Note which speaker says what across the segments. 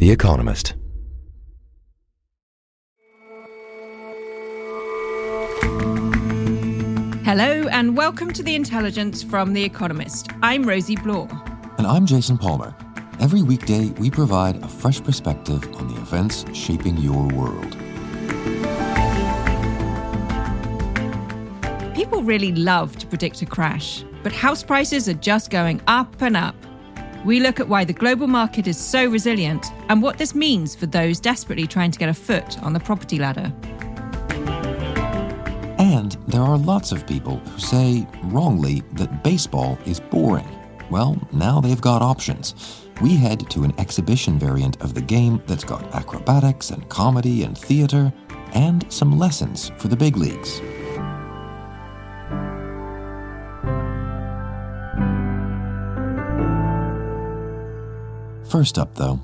Speaker 1: The Economist.
Speaker 2: Hello and welcome to The Intelligence from The Economist. I'm Rosie Blore.
Speaker 1: And I'm Jason Palmer. Every weekday, we provide a fresh perspective on the events shaping your world.
Speaker 2: People really love to predict a crash, but house prices are just going up and up. We look at why the global market is so resilient and what this means for those desperately trying to get a foot on the property ladder.
Speaker 1: And there are lots of people who say, wrongly, that baseball is boring. Well, now they've got options. We head to an exhibition variant of the game that's got acrobatics and comedy and theater and some lessons for the big leagues. First up, though.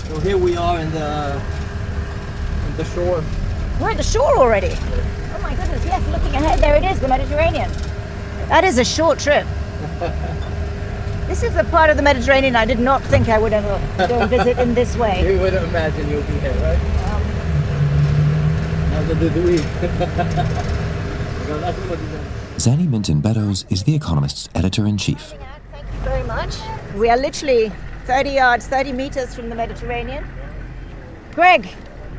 Speaker 3: So here we are in the shore.
Speaker 4: We're at the shore already. Oh my goodness, yes, looking ahead, there it is, the Mediterranean. That is a short trip. This is a part of the Mediterranean I did not think I would ever go visit in this way.
Speaker 3: You wouldn't imagine you'll be here, right? Neither did we.
Speaker 1: Zanny Minton-Beddoes is The Economist's editor-in-chief.
Speaker 4: Thank you very much. We are literally 30 meters from the Mediterranean. Greg,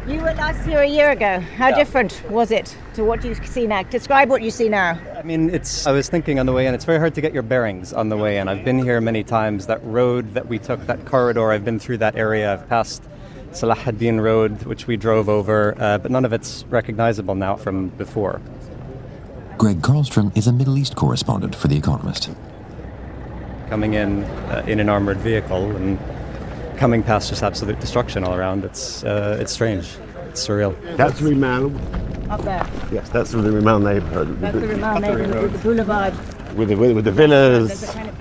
Speaker 4: you were last here a year ago. How different was it to what you see now? Describe what you see now.
Speaker 5: I mean, I was thinking on the way in, it's very hard to get your bearings on the way in. I've been here many times. That road that we took, that corridor, I've been through that area. I've passed Salah ad-Din Road, which we drove over, but none of it's recognizable now from before.
Speaker 1: Greg Karlstrom is a Middle East correspondent for The Economist.
Speaker 5: Coming in an armored vehicle and coming past just absolute destruction all around, it's strange. It's surreal.
Speaker 6: That's Rimal.
Speaker 4: Up there.
Speaker 6: Yes, that's the Rimal neighborhood.
Speaker 4: That's the Rimal neighborhood with the boulevard.
Speaker 6: With the villas,
Speaker 4: There's a kind of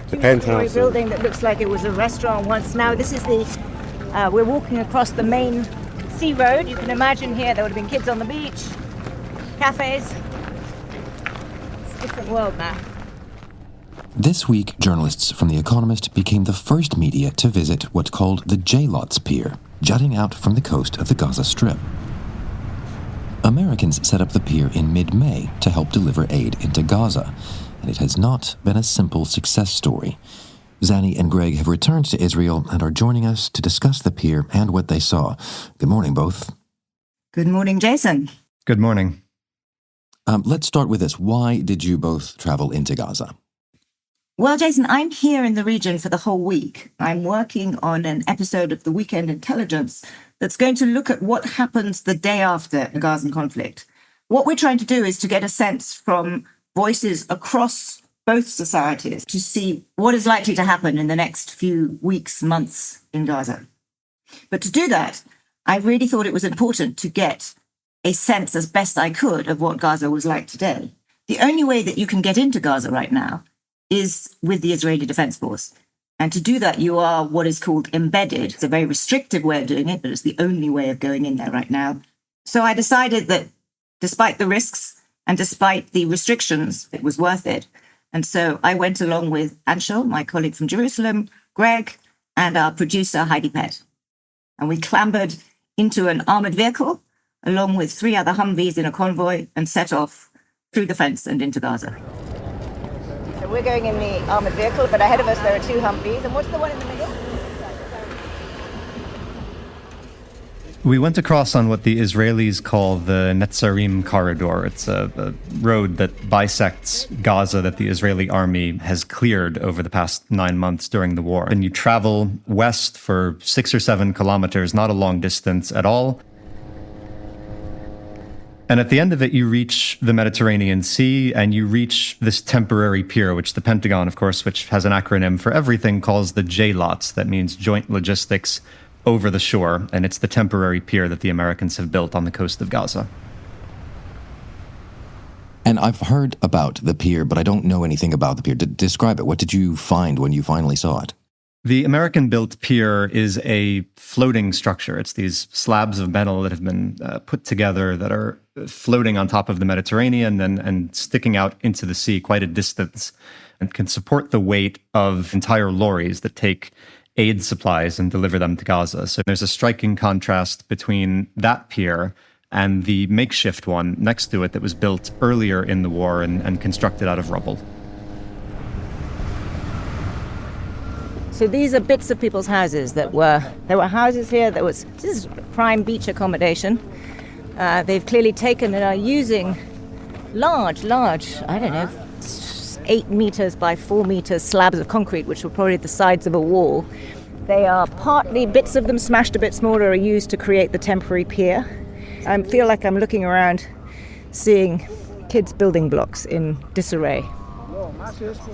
Speaker 6: the
Speaker 4: two-story
Speaker 6: penthouse.
Speaker 4: building that looks like it was a restaurant once. Now this is we're walking across the main sea road. You can imagine here there would have been kids on the beach, cafes. It's a different world now.
Speaker 1: This week, journalists from The Economist became the first media to visit what's called the J-Lots Pier, jutting out from the coast of the Gaza Strip. Americans set up the pier in mid-May to help deliver aid into Gaza, and it has not been a simple success story. Zanny and Greg have returned to Israel and are joining us to discuss the pier and what they saw. Good morning, both.
Speaker 4: Good morning, Jason.
Speaker 5: Good morning.
Speaker 1: Let's start with this. Why did you both travel into Gaza?
Speaker 7: Well, Jason, I'm here in the region for the whole week. I'm working on an episode of the Weekend Intelligence that's going to look at what happens the day after the Gazan conflict. What we're trying to do is to get a sense from voices across both societies to see what is likely to happen in the next few weeks, months in Gaza. But to do that, I really thought it was important to get a sense as best I could of what Gaza was like today. The only way that you can get into Gaza right now is with the Israeli Defense Force. And to do that, you are what is called embedded. It's a very restrictive way of doing it, but it's the only way of going in there right now. So I decided that despite the risks and despite the restrictions, it was worth it. And so I went along with Anshel, my colleague from Jerusalem, Greg, and our producer, Heidi Pett. And we clambered into an armored vehicle, along with 3 other Humvees in a convoy, and set off through the fence and into Gaza.
Speaker 4: So we're going in the armored vehicle, but ahead of us there are 2 Humvees. And what's the one in the middle?
Speaker 5: We went across on what the Israelis call the Netzarim corridor. It's a road that bisects Gaza that the Israeli army has cleared over the past 9 months during the war. And you travel west for 6 or 7 kilometers, not a long distance at all. And at the end of it, you reach the Mediterranean Sea and you reach this temporary pier, which the Pentagon, of course, which has an acronym for everything, calls the J-Lots. That means Joint Logistics over the shore. And it's the temporary pier that the Americans have built on the coast of Gaza.
Speaker 1: And I've heard about the pier, but I don't know anything about the pier. Describe it. What did you find when you finally saw it?
Speaker 5: The American-built pier is a floating structure. It's these slabs of metal that have been put together that are floating on top of the Mediterranean and sticking out into the sea quite a distance, and can support the weight of entire lorries that take aid supplies and deliver them to Gaza. So there's a striking contrast between that pier and the makeshift one next to it that was built earlier in the war and constructed out of rubble.
Speaker 4: So these are bits of people's houses there were houses here. This is prime beach accommodation. They've clearly taken and are using large, I don't know, 8 meters by 4 meters slabs of concrete, which were probably the sides of a wall. They are partly, bits of them smashed a bit smaller, are used to create the temporary pier. I feel like I'm looking around, seeing kids' building blocks in disarray.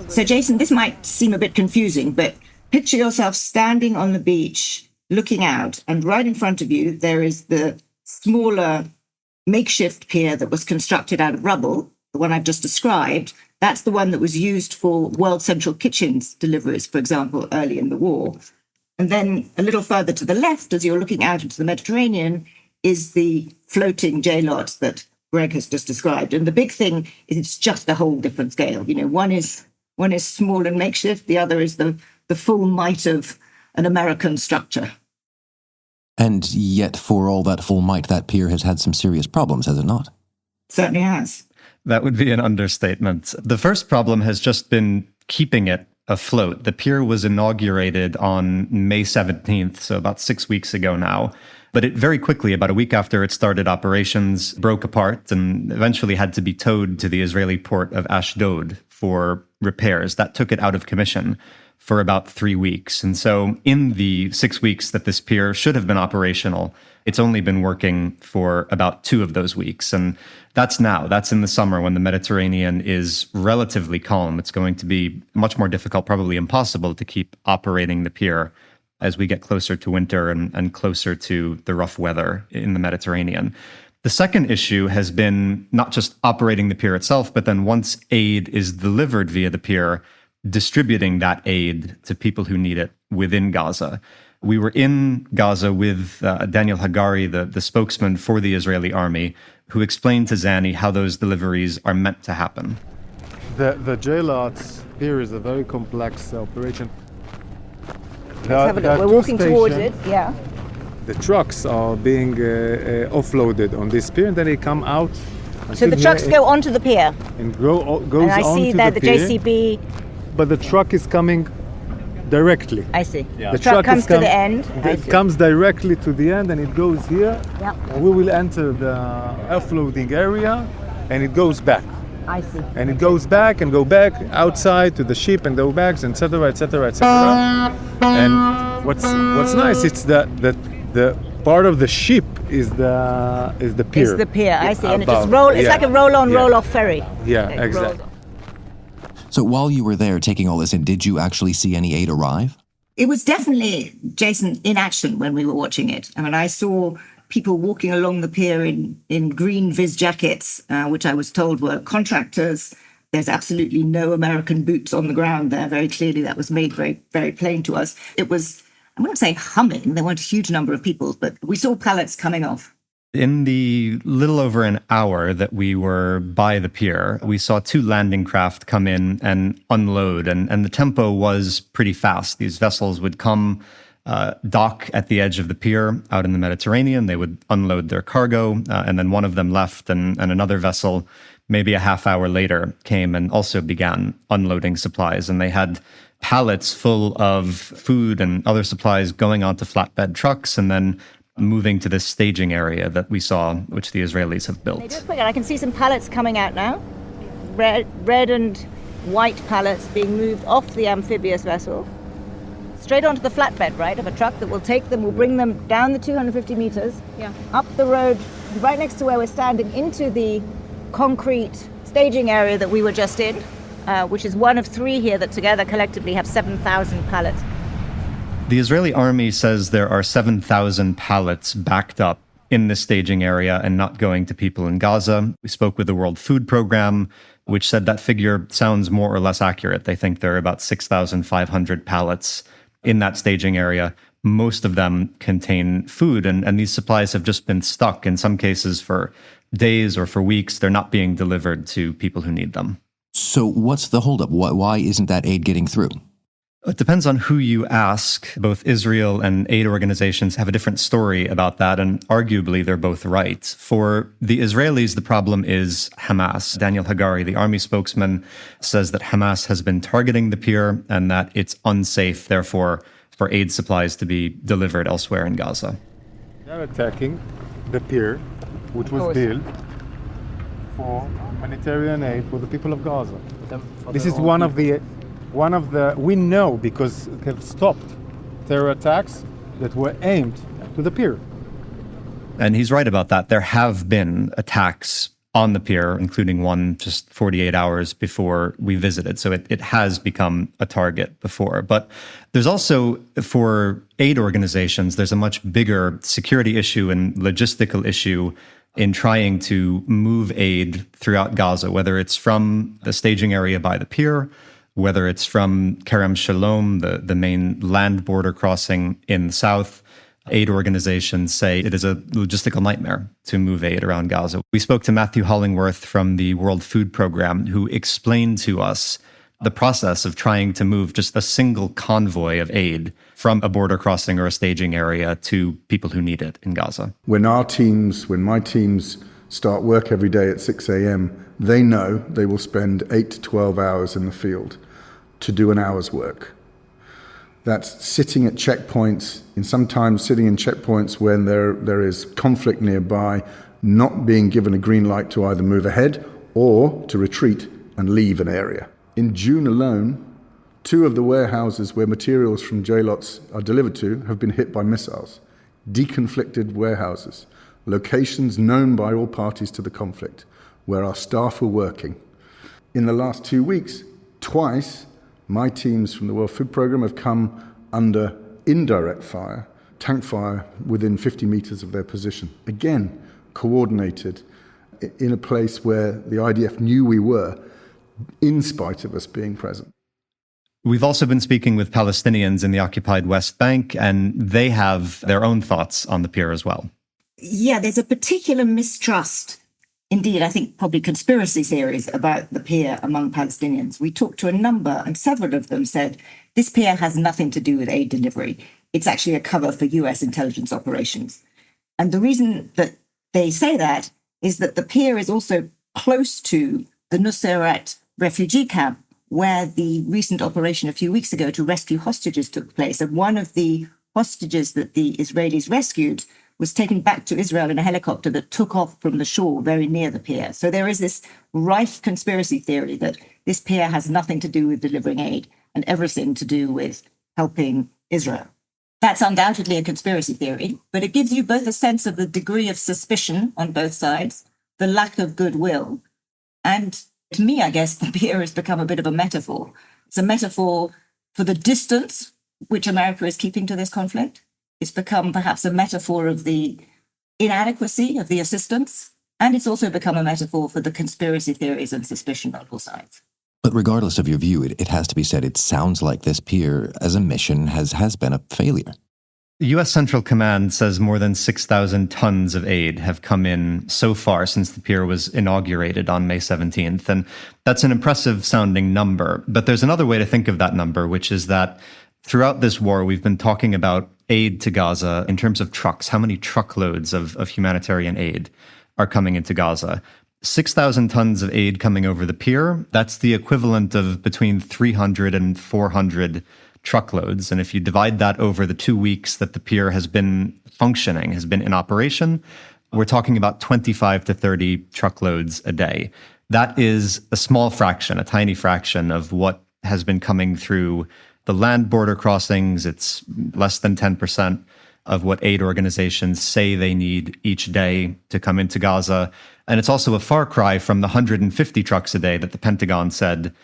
Speaker 7: So, Jason, this might seem a bit confusing, but picture yourself standing on the beach, looking out, and right in front of you, there is the smaller makeshift pier that was constructed out of rubble, the one I've just described. That's the one that was used for World Central Kitchen's deliveries, for example, early in the war. And then a little further to the left, as you're looking out into the Mediterranean, is the floating J-lot that Greg has just described. And the big thing is it's just a whole different scale. You know, one is small and makeshift, the other is the full might of an American structure.
Speaker 1: And yet, for all that full might, that pier has had some serious problems, has it not?
Speaker 7: Certainly has.
Speaker 5: That would be an understatement. The first problem has just been keeping it afloat. The pier was inaugurated on May 17th, so about 6 weeks ago now. But it very quickly, about a week after it started operations, broke apart and eventually had to be towed to the Israeli port of Ashdod for repairs. That took it out of commission for about 3 weeks. And so in the 6 weeks that this pier should have been operational, it's only been working for about 2 of those weeks. And that's now. That's in the summer when the Mediterranean is relatively calm. It's going to be much more difficult, probably impossible, to keep operating the pier as we get closer to winter and closer to the rough weather in the Mediterranean. The second issue has been not just operating the pier itself, but then once aid is delivered via the pier, distributing that aid to people who need it within Gaza. We were in Gaza with Daniel Hagari, the spokesman for the Israeli army, who explained to Zanny how those deliveries are meant to happen.
Speaker 8: The J-lots here is a very complex operation.
Speaker 4: Let's have a look. We're walking towards it, yeah.
Speaker 8: The trucks are being offloaded on this pier, and then they come out.
Speaker 4: So the trucks go onto the pier?
Speaker 8: And goes onto the pier.
Speaker 4: And I see that the JCB...
Speaker 8: But the truck is coming directly.
Speaker 4: I see.
Speaker 8: Yeah.
Speaker 4: The truck comes to the end.
Speaker 8: It comes directly to the end and it goes here.
Speaker 4: Yep.
Speaker 8: And we will enter the offloading area and it goes back.
Speaker 4: I see.
Speaker 8: And it goes back and go back outside to the ship and go back, etc., etc., etc. And what's nice, it's that the part of the ship is the pier.
Speaker 4: It's the pier, I see. And it
Speaker 8: above.
Speaker 4: just it's like a roll-on, roll-off ferry.
Speaker 8: Yeah,
Speaker 4: It
Speaker 8: exactly.
Speaker 4: rolls.
Speaker 1: So while you were there taking all this in, did you actually see any aid arrive?
Speaker 7: It was definitely, Jason, in action when we were watching it. I mean, I saw people walking along the pier in green viz jackets, which I was told were contractors. There's absolutely no American boots on the ground there. Very clearly, that was made very, very plain to us. It was, I wouldn't say humming. There weren't a huge number of people, but we saw pallets coming off.
Speaker 5: In the little over an hour that we were by the pier, we saw 2 landing craft come in and unload, and the tempo was pretty fast. These vessels would come, dock at the edge of the pier out in the Mediterranean. They would unload their cargo, and then one of them left, and another vessel, maybe a half hour later, came and also began unloading supplies. And they had pallets full of food and other supplies going onto flatbed trucks, and then moving to this staging area that we saw, which the Israelis have built.
Speaker 4: I can see some pallets coming out now. Red and white pallets being moved off the amphibious vessel, straight onto the flatbed, right, of a truck that will take them, will bring them down the 250 meters, up the road, right next to where we're standing, into the concrete staging area that we were just in, which is one of 3 here that together collectively have 7,000 pallets.
Speaker 5: The Israeli army says there are 7,000 pallets backed up in this staging area and not going to people in Gaza. We spoke with the World Food Program, which said that figure sounds more or less accurate. They think there are about 6,500 pallets in that staging area. Most of them contain food, and these supplies have just been stuck, in some cases for days or for weeks, they're not being delivered to people who need them.
Speaker 1: So what's the holdup? Why isn't that aid getting through?
Speaker 5: It depends on who you ask. Both Israel and aid organizations have a different story about that, and arguably they're both right. For the Israelis, the problem is Hamas. Daniel Hagari, the army spokesman, says that Hamas has been targeting the pier and that it's unsafe, therefore, for aid supplies to be delivered elsewhere in Gaza.
Speaker 8: They're attacking the pier, which was built for humanitarian aid for the people of Gaza. This is one of the, we know because we have stopped terror attacks that were aimed to the pier.
Speaker 5: And he's right about that. There have been attacks on the pier, including one just 48 hours before we visited. So it has become a target before. But there's also, for aid organizations, there's a much bigger security issue and logistical issue in trying to move aid throughout Gaza, whether it's from the staging area by the pier, whether it's from Kerem Shalom, the main land border crossing in the south. Aid organizations say it is a logistical nightmare to move aid around Gaza. We spoke to Matthew Hollingworth from the World Food Program, who explained to us the process of trying to move just a single convoy of aid from a border crossing or a staging area to people who need it in Gaza.
Speaker 9: When my teams start work every day at 6 a.m., they know they will spend 8 to 12 hours in the field to do an hour's work. That's sitting at checkpoints, and sometimes sitting in checkpoints when there is conflict nearby, not being given a green light to either move ahead or to retreat and leave an area. In June alone, 2 of the warehouses where materials from JLOTs are delivered to have been hit by missiles. Deconflicted warehouses, locations known by all parties to the conflict, where our staff were working. In the last 2 weeks, twice, my teams from the World Food Program have come under indirect fire, tank fire, within 50 meters of their position. Again, coordinated in a place where the IDF knew we were, in spite of us being present.
Speaker 5: We've also been speaking with Palestinians in the occupied West Bank, and they have their own thoughts on the pier as well.
Speaker 7: Yeah, there's a particular mistrust. Indeed, I think probably conspiracy theories about the pier among Palestinians. We talked to a number, and several of them said, this pier has nothing to do with aid delivery. It's actually a cover for US intelligence operations. And the reason that they say that is that the pier is also close to the Nusayrat refugee camp, where the recent operation a few weeks ago to rescue hostages took place. And one of the hostages that the Israelis rescued was taken back to Israel in a helicopter that took off from the shore very near the pier. So there is this rife conspiracy theory that this pier has nothing to do with delivering aid and everything to do with helping Israel. That's undoubtedly a conspiracy theory, but it gives you both a sense of the degree of suspicion on both sides, the lack of goodwill, and to me, I guess the pier has become a bit of a metaphor. It's a metaphor for the distance which America is keeping to this conflict. It's become perhaps a metaphor of the inadequacy of the assistance. And it's also become a metaphor for the conspiracy theories and suspicion on both sides.
Speaker 1: But regardless of your view, it has to be said, it sounds like this pier as a mission has been a failure.
Speaker 5: The U.S. Central Command says more than 6,000 tons of aid have come in so far since the pier was inaugurated on May 17th. And that's an impressive sounding number. But there's another way to think of that number, which is that throughout this war, we've been talking about aid to Gaza in terms of trucks. How many truckloads of humanitarian aid are coming into Gaza? 6,000 tons of aid coming over the pier, that's the equivalent of between 300 and 400 truckloads. And if you divide that over the 2 weeks that the pier has been functioning, has been in operation, we're talking about 25 to 30 truckloads a day. That is a small fraction, a tiny fraction of what has been coming through the land border crossings. It's less than 10% of what aid organizations say they need each day to come into Gaza. And it's also a far cry from the 150 trucks a day that the Pentagon said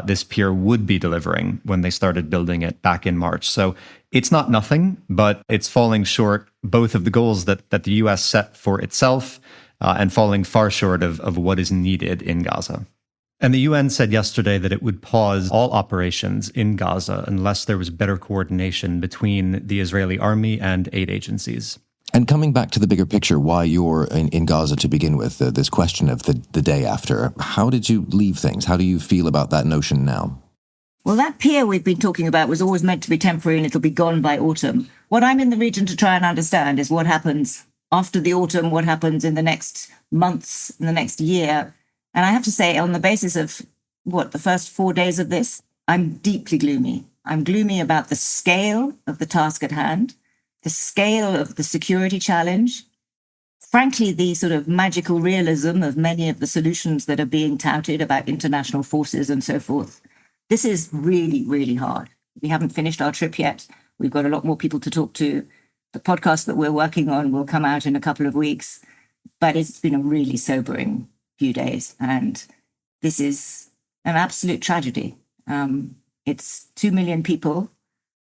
Speaker 5: this pier would be delivering when they started building it back in March. So it's not nothing, but it's falling short both of the goals that the U.S. set for itself and falling far short of what is needed in Gaza. And the UN said yesterday that it would pause all operations in Gaza unless there was better coordination between the Israeli army and aid agencies.
Speaker 1: And coming back to the bigger picture, why you're in Gaza to begin with, this question of the day after, how did you leave things? How do you feel about that notion now?
Speaker 7: Well, that pier we've been talking about was always meant to be temporary and it'll be gone by autumn. What I'm in the region to try and understand is what happens after the autumn, what happens in the next months, in the next year. And I have to say, on the basis of the first 4 days of this, I'm deeply gloomy. I'm gloomy about the scale of the task at hand, the scale of the security challenge, frankly, the sort of magical realism of many of the solutions that are being touted about international forces and so forth. This is really, really hard. We haven't finished our trip yet. We've got a lot more people to talk to. The podcast that we're working on will come out in a couple of weeks, but it's been a really sobering few days. And this is an absolute tragedy. It's 2 million people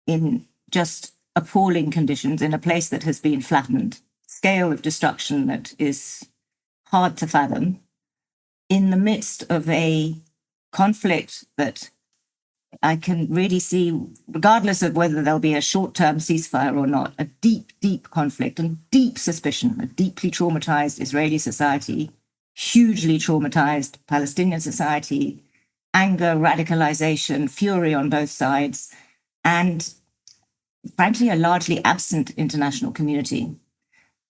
Speaker 7: in just appalling conditions in a place that has been flattened, scale of destruction that is hard to fathom, in the midst of a conflict that I can really see, regardless of whether there'll be a short-term ceasefire or not, a deep, deep conflict and deep suspicion, a deeply traumatized Israeli society, hugely traumatized Palestinian society, anger, radicalization, fury on both sides, and frankly, a largely absent international community.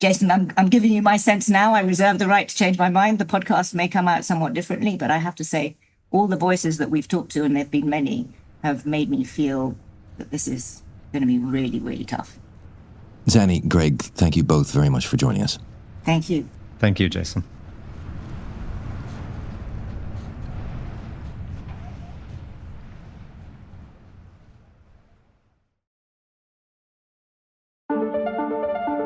Speaker 7: Jason, I'm giving you my sense now. I reserve the right to change my mind. The podcast may come out somewhat differently, but I have to say, all the voices that we've talked to, and there have been many, have made me feel that this is going to be really, really tough.
Speaker 1: Zanny, Greg, thank you both very much for joining us.
Speaker 7: Thank you.
Speaker 5: Thank you, Jason.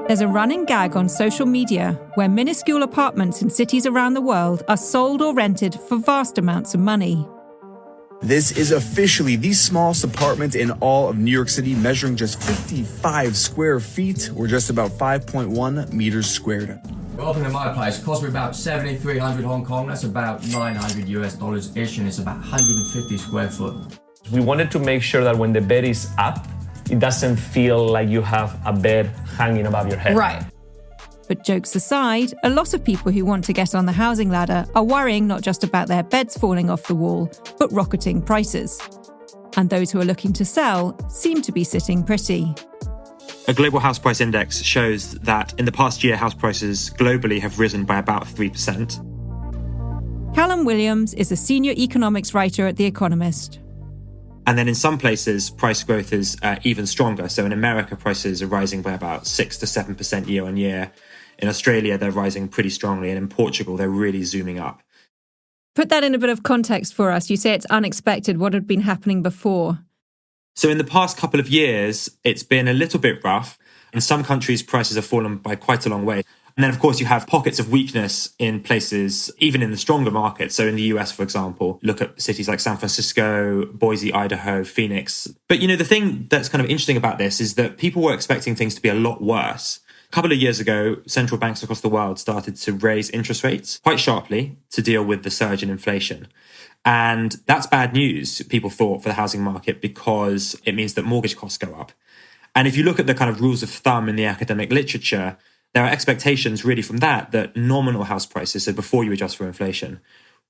Speaker 2: There's a running gag on social media where minuscule apartments in cities around the world are sold or rented for vast amounts of money.
Speaker 10: This is officially the smallest apartment in all of New York City, measuring just 55 square feet, or just about 5.1 meters squared.
Speaker 11: We're opening my place. It cost me about 7,300 Hong Kong. That's about $900 US-ish, and it's about 150 square foot.
Speaker 12: We wanted to make sure that when the bed is up, it doesn't feel like you have a bed hanging above your head.
Speaker 2: Right. But jokes aside, a lot of people who want to get on the housing ladder are worrying not just about their beds falling off the wall, but rocketing prices. And those who are looking to sell seem to be sitting pretty.
Speaker 13: A global house price index shows that in the past year, house prices globally have risen by about 3%.
Speaker 2: Callum Williams is a senior economics writer at The Economist.
Speaker 13: And then in some places, price growth is even stronger. So in America, prices are rising by about 6 to 7% year on year. In Australia, they're rising pretty strongly. And in Portugal, they're really zooming up.
Speaker 2: Put that in a bit of context for us. You say it's unexpected. What had been happening before?
Speaker 13: So in the past couple of years, it's been a little bit rough. In some countries, prices have fallen by quite a long way. And then, of course, you have pockets of weakness in places, even in the stronger markets. So in the US, for example, look at cities like San Francisco, Boise, Idaho, Phoenix. But, the thing that's kind of interesting about this is that people were expecting things to be a lot worse. A couple of years ago, central banks across the world started to raise interest rates quite sharply to deal with the surge in inflation. And that's bad news, people thought, for the housing market, because it means that mortgage costs go up. And if you look at the kind of rules of thumb in the academic literature, there are expectations really from that nominal house prices, so before you adjust for inflation,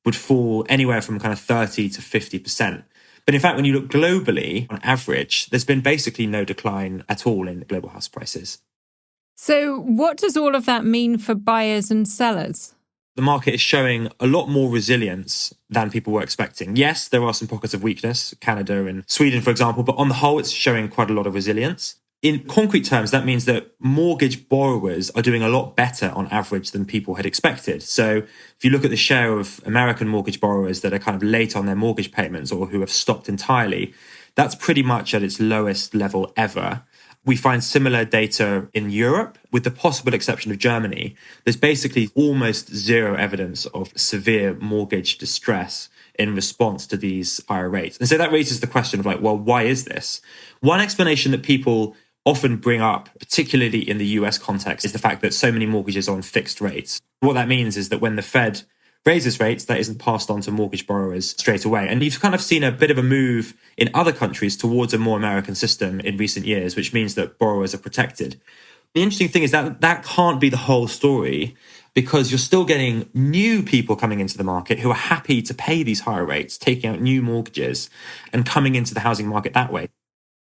Speaker 13: would fall anywhere from kind of 30 to 50%. But in fact, when you look globally, on average, there's been basically no decline at all in global house prices.
Speaker 2: So what does all of that mean for buyers and sellers?
Speaker 13: The market is showing a lot more resilience than people were expecting. Yes, there are some pockets of weakness, Canada and Sweden, for example, but on the whole, it's showing quite a lot of resilience. In concrete terms, that means that mortgage borrowers are doing a lot better on average than people had expected. So if you look at the share of American mortgage borrowers that are kind of late on their mortgage payments or who have stopped entirely, that's pretty much at its lowest level ever. We find similar data in Europe, with the possible exception of Germany. There's basically almost zero evidence of severe mortgage distress in response to these higher rates. And so that raises the question of why is this? One explanation that people often bring up, particularly in the US context, is the fact that so many mortgages are on fixed rates. What that means is that when the Fed raises rates, that isn't passed on to mortgage borrowers straight away. And you've kind of seen a bit of a move in other countries towards a more American system in recent years, which means that borrowers are protected. The interesting thing is that that can't be the whole story, because you're still getting new people coming into the market who are happy to pay these higher rates, taking out new mortgages and coming into the housing market that way.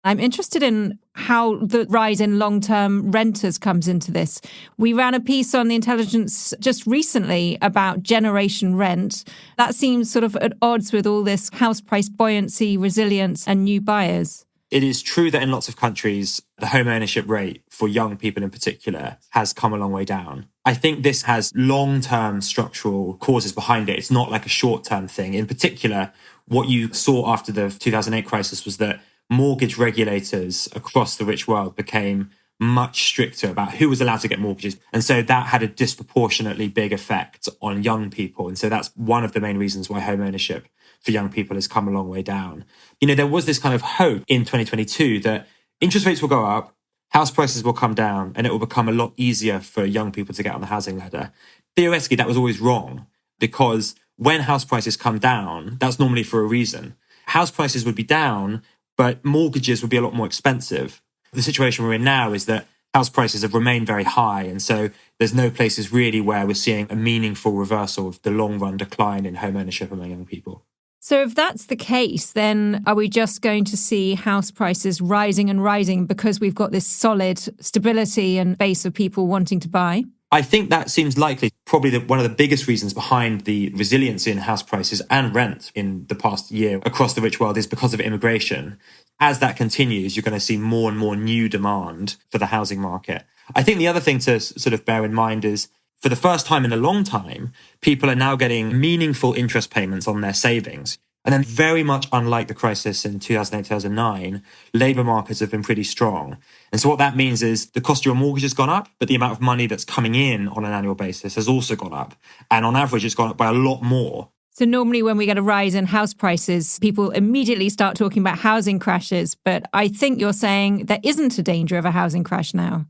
Speaker 2: I'm interested in how the rise in long-term renters comes into this. We ran a piece on The Intelligence just recently about generation rent. That seems sort of at odds with all this house price buoyancy, resilience, and new buyers.
Speaker 13: It is true that in lots of countries, the home ownership rate for young people in particular has come a long way down. I think this has long-term structural causes behind it. It's not like a short-term thing. In particular, what you saw after the 2008 crisis was that mortgage regulators across the rich world became much stricter about who was allowed to get mortgages. And so that had a disproportionately big effect on young people. And so that's one of the main reasons why home ownership for young people has come a long way down. You know, there was this kind of hope in 2022 that interest rates will go up, house prices will come down, and it will become a lot easier for young people to get on the housing ladder. Theoretically, that was always wrong, because when house prices come down, that's normally for a reason. House prices would be down, but mortgages would be a lot more expensive. The situation we're in now is that house prices have remained very high, and so there's no places really where we're seeing a meaningful reversal of the long-run decline in home ownership among young people.
Speaker 2: So if that's the case, then are we just going to see house prices rising and rising because we've got this solid stability and base of people wanting to buy?
Speaker 13: I think that seems likely. Probably one of the biggest reasons behind the resilience in house prices and rent in the past year across the rich world is because of immigration. As that continues, you're going to see more and more new demand for the housing market. I think the other thing to sort of bear in mind is, for the first time in a long time, people are now getting meaningful interest payments on their savings. And then, very much unlike the crisis in 2008, 2009, labour markets have been pretty strong. And so what that means is the cost of your mortgage has gone up, but the amount of money that's coming in on an annual basis has also gone up. And on average, it's gone up by a lot more.
Speaker 2: So normally when we get a rise in house prices, people immediately start talking about housing crashes. But I think you're saying there isn't a danger of a housing crash now.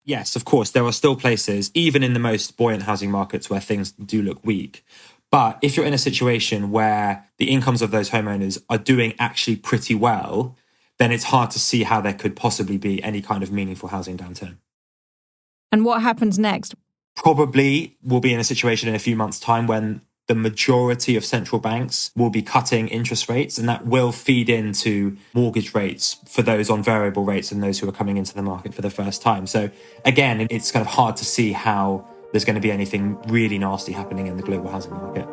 Speaker 13: Yes, of course, there are still places, even in the most buoyant housing markets, where things do look weak. But if you're in a situation where the incomes of those homeowners are doing actually pretty well, then it's hard to see how there could possibly be any kind of meaningful housing downturn.
Speaker 2: And what happens next?
Speaker 13: Probably we'll be in a situation in a few months' time when the majority of central banks will be cutting interest rates, and that will feed into mortgage rates for those on variable rates and those who are coming into the market for the first time. So again, it's kind of hard to see how there's going to be anything really nasty happening in the global housing market.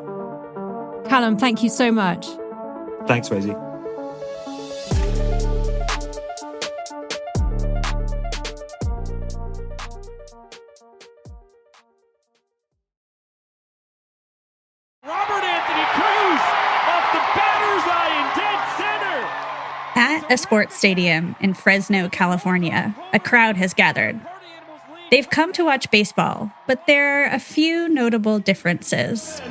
Speaker 2: Callum, thank you so much.
Speaker 13: Thanks, Rosie.
Speaker 14: At a sports stadium in Fresno, California, a crowd has gathered. They've come to watch baseball, but there are a few notable differences.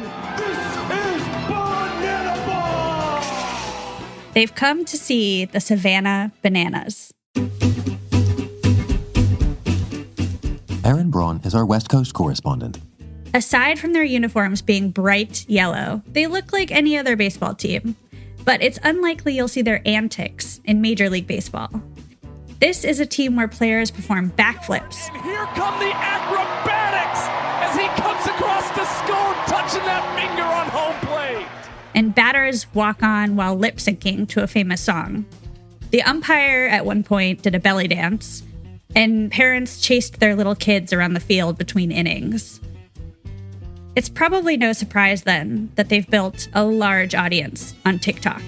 Speaker 14: They've come to see the Savannah Bananas.
Speaker 1: Erin Braun is our West Coast correspondent.
Speaker 14: Aside from their uniforms being bright yellow, they look like any other baseball team. But it's unlikely you'll see their antics in Major League Baseball. This is a team where players perform backflips.
Speaker 15: And here come the acrobatics as he comes across the score, touching that finger on home plate.
Speaker 14: And batters walk on while lip syncing to a famous song. The umpire at one point did a belly dance, and parents chased their little kids around the field between innings. It's probably no surprise then that they've built a large audience on TikTok.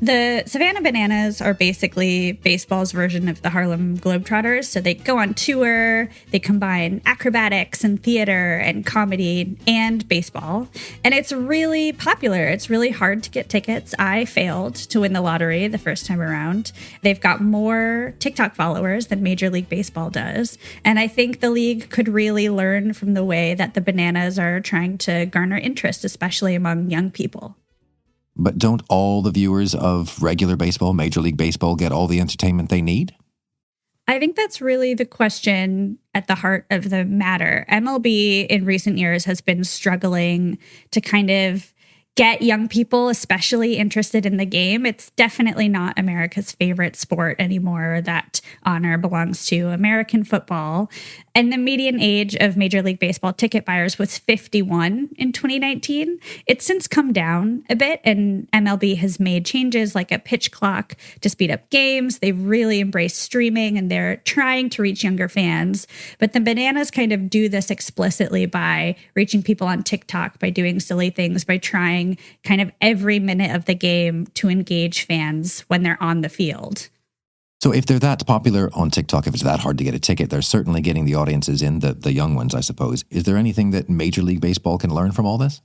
Speaker 14: The Savannah Bananas are basically baseball's version of the Harlem Globetrotters. So they go on tour, they combine acrobatics and theater and comedy and baseball. And it's really popular. It's really hard to get tickets. I failed to win the lottery the first time around. They've got more TikTok followers than Major League Baseball does. And I think the league could really learn from the way that the Bananas are trying to garner interest, especially among young people.
Speaker 1: But don't all the viewers of regular baseball, Major League Baseball, get all the entertainment they need?
Speaker 14: I think that's really the question at the heart of the matter. MLB in recent years has been struggling to kind of get young people especially interested in the game. It's definitely not America's favorite sport anymore. That honor belongs to American football. And the median age of Major League Baseball ticket buyers was 51 in 2019. It's since come down a bit, and MLB has made changes like a pitch clock to speed up games. They've really embraced streaming, and they're trying to reach younger fans. But the Bananas kind of do this explicitly by reaching people on TikTok, by doing silly things, by trying kind of every minute of the game to engage fans when they're on the field.
Speaker 1: So if they're that popular on TikTok, if it's that hard to get a ticket, they're certainly getting the audiences in, the young ones, I suppose. Is there anything that Major League Baseball can learn from all this?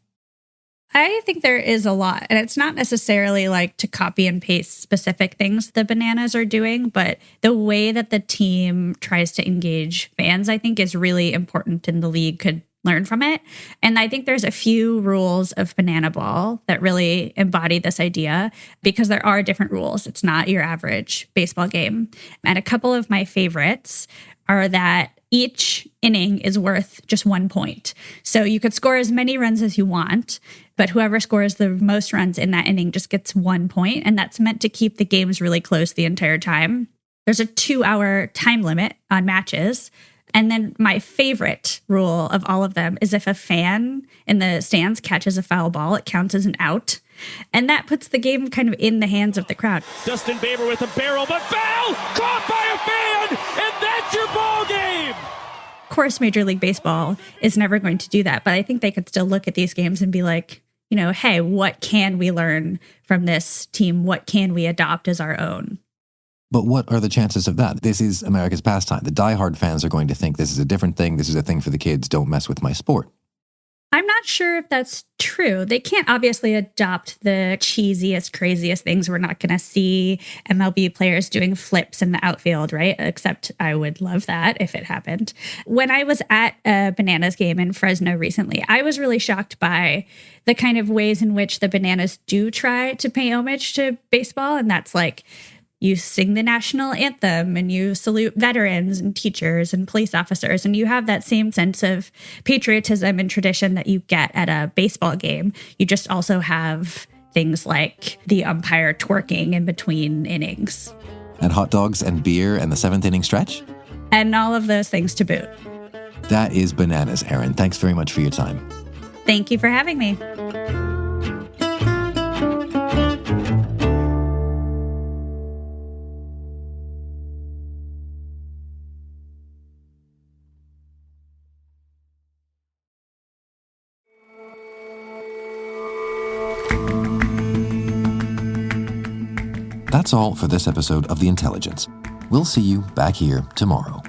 Speaker 14: I think there is a lot, and it's not necessarily like to copy and paste specific things the Bananas are doing, but the way that the team tries to engage fans, I think, is really important, and the league could learn from it. And I think there's a few rules of Banana Ball that really embody this idea, because there are different rules. It's not your average baseball game. And a couple of my favorites are that each inning is worth just 1 point. So you could score as many runs as you want, but whoever scores the most runs in that inning just gets 1 point. And that's meant to keep the games really close the entire time. There's a 2-hour time limit on matches. And then my favorite rule of all of them is if a fan in the stands catches a foul ball, it counts as an out. And that puts the game kind of in the hands of the crowd.
Speaker 15: Dustin Baber with a barrel, but foul! Caught by a fan! And that's your ball game!
Speaker 14: Of course, Major League Baseball is never going to do that. But I think they could still look at these games and be like, you know, hey, what can we learn from this team? What can we adopt as our own?
Speaker 1: But what are the chances of that? This is America's pastime. The diehard fans are going to think this is a different thing. This is a thing for the kids. Don't mess with my sport.
Speaker 14: I'm not sure if that's true. They can't obviously adopt the cheesiest, craziest things. We're not going to see MLB players doing flips in the outfield, right? Except I would love that if it happened. When I was at a Bananas game in Fresno recently, I was really shocked by the kind of ways in which the Bananas do try to pay homage to baseball. And that's like, you sing the national anthem and you salute veterans and teachers and police officers. And you have that same sense of patriotism and tradition that you get at a baseball game. You just also have things like the umpire twerking in between innings.
Speaker 1: And hot dogs and beer and the 7th inning stretch?
Speaker 14: And all of those things to boot.
Speaker 1: That is bananas, Erin. Thanks very much for your time.
Speaker 14: Thank you for having me.
Speaker 1: That's all for this episode of The Intelligence. We'll see you back here tomorrow.